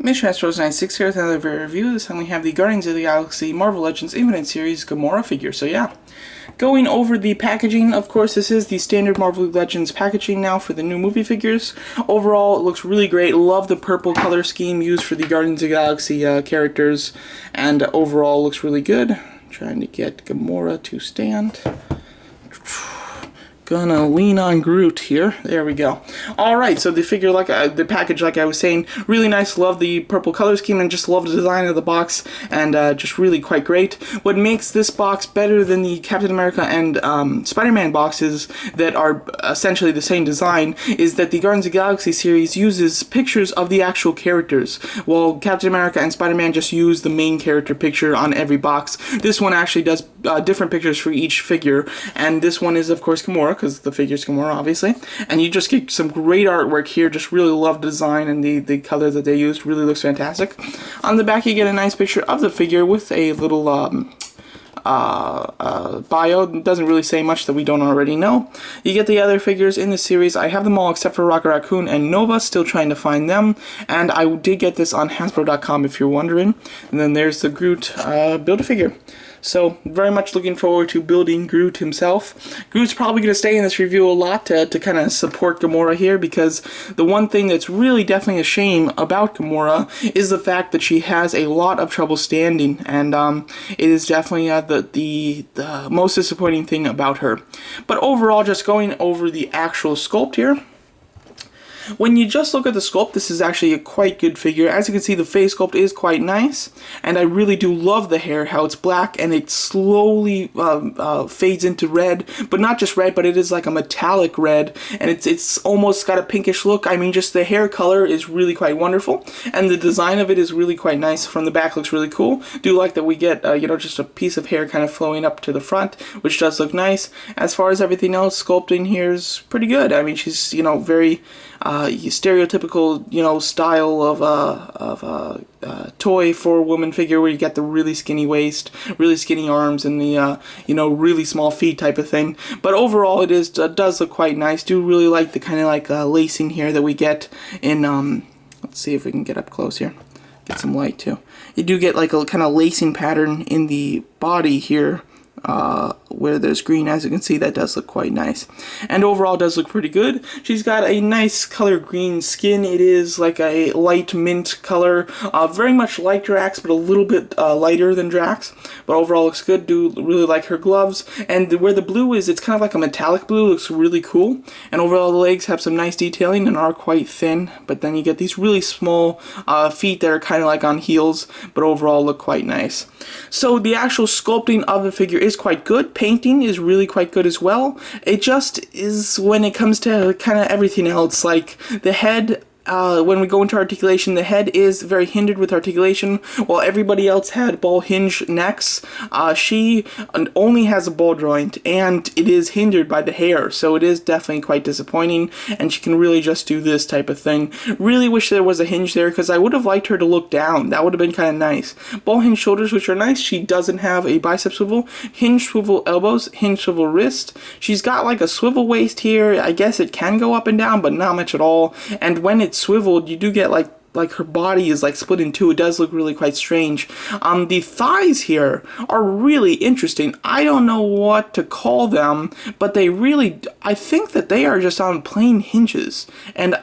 Mission Astros 96 here with another video review. This time we have the Guardians of the Galaxy Marvel Legends Infinite Series Gamora figure. So yeah, going over the packaging, of course this is the standard Marvel Legends packaging now for the new movie figures. Overall it looks really great. Love the purple color scheme used for the Guardians of the Galaxy characters, and overall looks really good. Trying to get Gamora to stand. Gonna lean on Groot here. There we go. Alright, so the figure, the package, like I was saying, really nice. Love the purple color scheme and just love the design of the box, and just really quite great. What makes this box better than the Captain America and Spider-Man boxes that are essentially the same design is that the Guardians of the Galaxy series uses pictures of the actual characters, while Captain America and Spider-Man just use the main character picture on every box. This one actually does different pictures for each figure, and this one is of course Gamora, because the figure's Gamora, obviously. And you just get some great artwork here. Just really love the design, and the color that they used really looks fantastic. On the back you get a nice picture of the figure with a little bio. It doesn't really say much that we don't already know. You get the other figures in the series. I have them all except for Rocket Raccoon and Nova, still trying to find them, and I did get this on Hasbro.com if you're wondering. And then there's the Groot Build-A-Figure. So, very much looking forward to building Groot himself. Groot's probably going to stay in this review a lot to kind of support Gamora here, because the one thing that's really definitely a shame about Gamora is the fact that she has a lot of trouble standing, and it is definitely the most disappointing thing about her. But overall, just going over the actual sculpt here. When you just look at the sculpt, this is actually a quite good figure. As you can see, the face sculpt is quite nice, and I really do love the hair, how it's black and it slowly fades into red, but not just red, but it is like a metallic red, and it's almost got a pinkish look. I mean, just the hair color is really quite wonderful, and the design of it is really quite nice. From the back looks really cool. Do like that we get just a piece of hair kind of flowing up to the front, which does look nice. As far as everything else, sculpting here is pretty good. I mean, she's very stereotypical, style of toy for a woman figure, where you get the really skinny waist, really skinny arms, and the really small feet type of thing. But overall, it does look quite nice. Do really like the kind of lacing here that we get in. Let's see if we can get up close here. Get some light too. You do get like a kind of lacing pattern in the body here. Where there's green, as you can see, that does look quite nice, and overall does look pretty good. She's got a nice color green skin. It is like a light mint color, very much like Drax, but a little bit lighter than Drax, but overall looks good. Do really like her gloves, and where the blue is, it's kind of like a metallic blue. Looks really cool, and overall the legs have some nice detailing and are quite thin, but then you get these really small feet that are kind of like on heels, but overall look quite nice. So the actual sculpting of the figure is quite good. Painting is really quite good as well. It just is, when it comes to kind of everything else, like the head. When we go into articulation, the head is very hindered with articulation, while everybody else had ball hinge necks. She only has a ball joint, and it is hindered by the hair, so it is definitely quite disappointing, and she can really just do this type of thing. Really wish there was a hinge there, because I would have liked her to look down. That would have been kind of nice. Ball hinge shoulders, which are nice. She doesn't have a bicep swivel. Hinge swivel elbows, hinge swivel wrist. She's got like a swivel waist here. I guess it can go up and down, but not much at all. And when it's swiveled, you do get like her body is like split in two. It does look really quite strange. The thighs here are really interesting. I don't know what to call them, but I think that they are just on plain hinges, and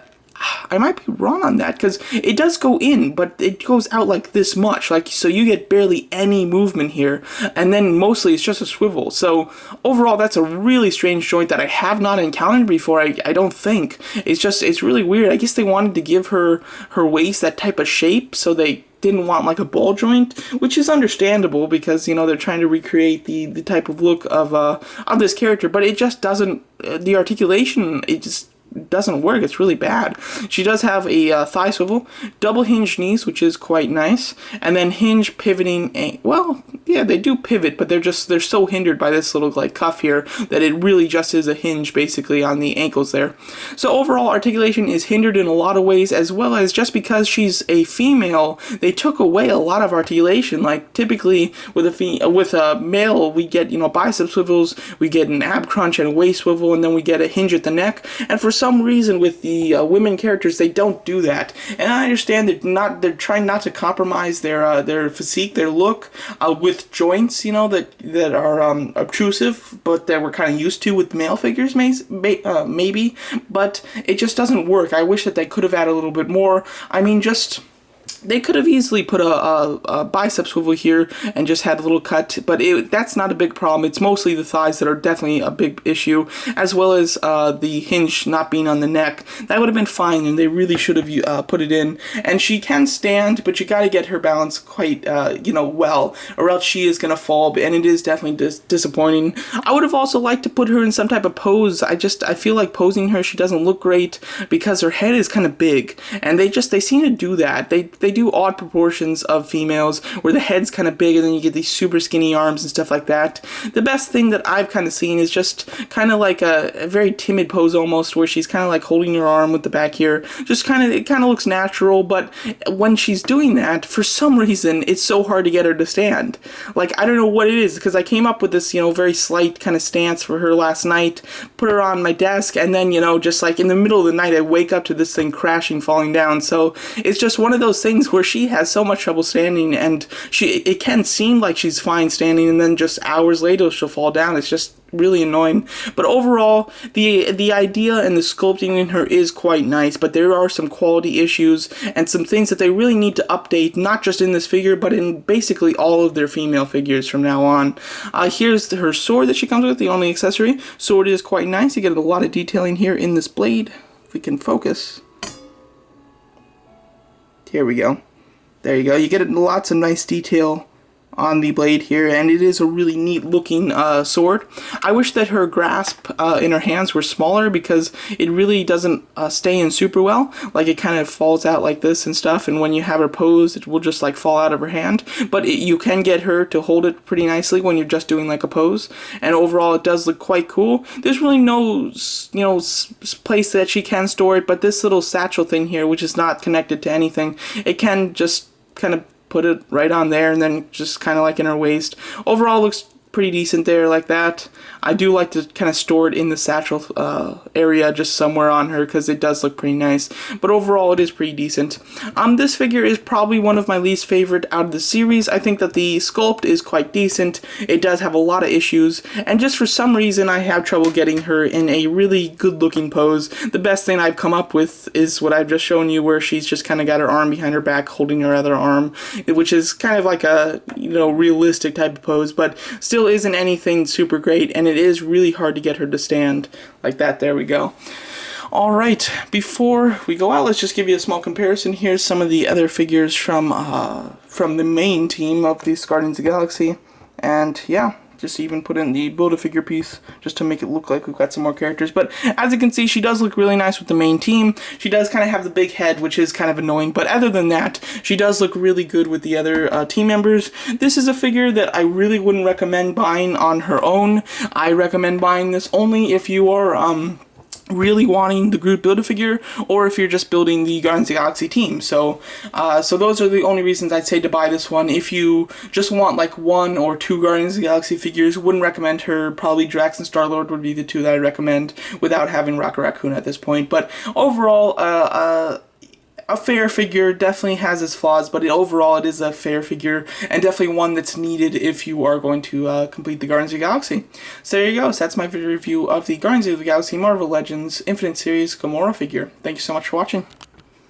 I might be wrong on that, because it does go in, but it goes out like this much, so you get barely any movement here, and then mostly it's just a swivel. So overall, that's a really strange joint that I have not encountered before. I don't think. It's really weird. I guess they wanted to give her waist that type of shape, so they didn't want like a ball joint, which is understandable, because they're trying to recreate the type of look of this character, but it just doesn't. The articulation, it just doesn't work. It's really bad. She does have a thigh swivel, double hinge knees, which is quite nice, and then hinge pivoting. Well, yeah, they do pivot, but they're so hindered by this little cuff here that it really just is a hinge basically on the ankles there. So overall, articulation is hindered in a lot of ways, as well as just because she's a female, they took away a lot of articulation. Like typically with a male, we get bicep swivels, we get an ab crunch and waist swivel, and then we get a hinge at the neck. And for some reason with the women characters, they don't do that. And I understand they're trying not to compromise their physique, their look, with joints, you know, that are obtrusive, but that we're kind of used to with male figures, maybe. But it just doesn't work. I wish that they could have added a little bit more. I mean, they could have easily put a bicep swivel here and just had a little cut, but that's not a big problem. It's mostly the thighs that are definitely a big issue, as well as the hinge not being on the neck. That would have been fine, and they really should have put it in. And she can stand, but you got to get her balance quite, well, or else she is going to fall, and it is definitely disappointing. I would have also liked to put her in some type of pose. I feel like posing her, she doesn't look great because her head is kind of big, and they seem to do that. They do odd proportions of females where the head's kind of big and then you get these super skinny arms and stuff like that. The best thing that I've kind of seen is just kind of like a very timid pose almost, where she's kind of like holding her arm with the back here. It kind of looks natural, but when she's doing that, for some reason, it's so hard to get her to stand. Like, I don't know what it is, because I came up with this, very slight kind of stance for her last night, put her on my desk, and then, just like in the middle of the night, I wake up to this thing crashing, falling down. So it's just one of those things where she has so much trouble standing, and it can seem like she's fine standing, and then just hours later she'll fall down. It's just really annoying. But overall, the idea and the sculpting in her is quite nice, but there are some quality issues and some things that they really need to update, not just in this figure, but in basically all of their female figures from now on. Here's her sword that she comes with, the only accessory. Sword is quite nice. You get a lot of detailing here in this blade. If we can focus. Here we go. There you go. You get lots of nice detail on the blade here, and it is a really neat looking sword. I wish that her grasp in her hands were smaller, because it really doesn't stay in super well. Like, it kind of falls out like this and stuff, and when you have her posed, it will just like fall out of her hand. But you can get her to hold it pretty nicely when you're just doing like a pose, and overall it does look quite cool. There's really no place that she can store it, but this little satchel thing here, which is not connected to anything, it can just kind of put it right on there, and then just kind of like in her waist. Overall, looks pretty decent there like that. I do like to kind of store it in the satchel area just somewhere on her, because it does look pretty nice. But overall, it is pretty decent. This figure is probably one of my least favorite out of the series. I think that the sculpt is quite decent. It does have a lot of issues, and just for some reason I have trouble getting her in a really good looking pose. The best thing I've come up with is what I've just shown you, where she's just kind of got her arm behind her back holding her other arm, which is kind of like a realistic type of pose, but still isn't anything super great, and it is really hard to get her to stand like that. There we go. Alright, before we go out, let's just give you a small comparison. Here's some of the other figures from the main team of these Guardians of the Galaxy, and yeah, just even put in the Build-A-Figure piece just to make it look like we've got some more characters. But as you can see, she does look really nice with the main team. She does kind of have the big head, which is kind of annoying, but other than that, she does look really good with the other team members. This is a figure that I really wouldn't recommend buying on her own. I recommend buying this only if you are really wanting the Groot Build-A-Figure, or if you're just building the Guardians of the Galaxy team. So those are the only reasons I'd say to buy this one. If you just want like 1 or 2 Guardians of the Galaxy figures, wouldn't recommend her. Probably Drax and Star-Lord would be the 2 that I'd recommend, without having Rocket Raccoon at this point. But overall, a fair figure. Definitely has its flaws, but overall it is a fair figure, and definitely one that's needed if you are going to complete the Guardians of the Galaxy. So there you go. So that's my video review of the Guardians of the Galaxy Marvel Legends Infinite Series Gamora figure. Thank you so much for watching.